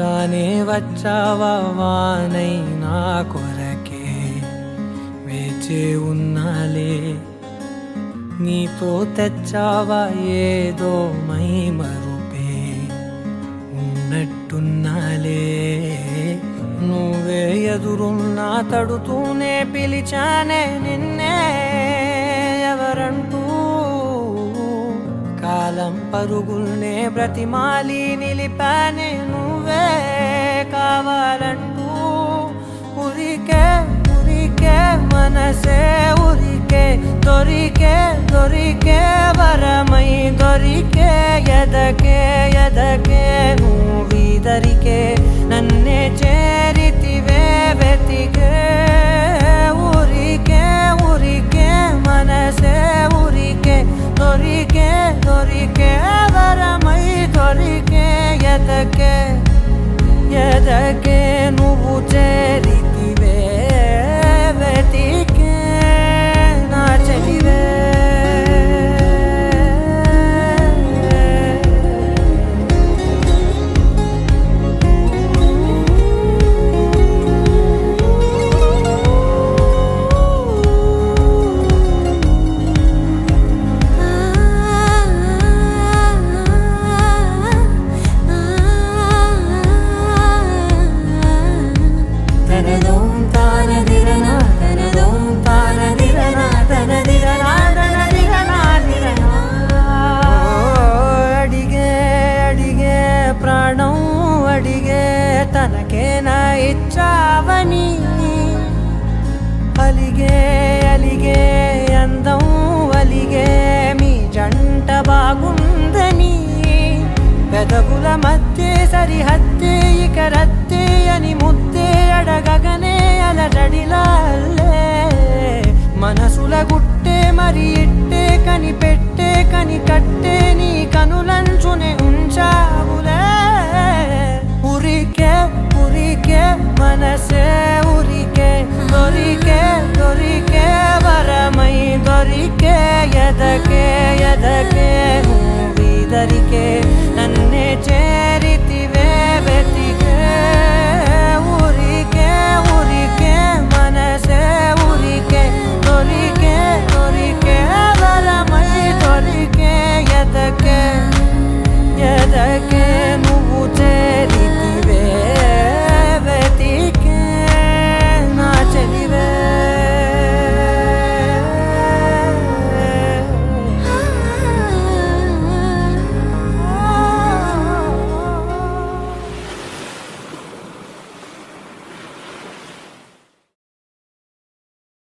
రానే వచ్చావా వానై నా కొరకే వేచే ఉన్నాలే నీతో తెచ్చావా ఏదో మై మరుపే ఉన్నట్టున్నాలే నువ్వే ఎదురున్నా తడుతూనే పిలిచానే నిన్నే ఎవరంటూ కాలం పరుగుల్నే బ్రతిమాలి నిలిపానే నువ్వే కావాలంటూ ఉరికే ఉరికే మనసే ఉరికే దొరికే దొరికే వరమై దొరికే ఎదకే ఎదకే నువ్విదరికే నన్నే చేరితివే వెతికే ఉరికే ఉరికే మనసే ఉరికే దొరికే దొరికే వరమై దొరికే ఎదకే ఎదకే నువ్వు చేరితివే వెతికే నా చెలివే ప్రాణం అడిగే తనకేనా ఇచ్చావని అలిగే అలిగే అందం అలిగే మీ జంట బాగుందని పెదవుల మధ్య సరిహద్దే ఇక రద్దే అని ముద్దే అడగగనే అలజడిలాల్లే మనసుల గుట్టే మరి ఇట్టే కనిపెట్టే కనికట్టే నీ కనులంచునే ఉంచావులే ఉరికే ఉరికే మనసే ఉరికే దొరికే దొరికే వరమై దొరికే ఎదకే ఎదకే నువ్విదరికే నన్నే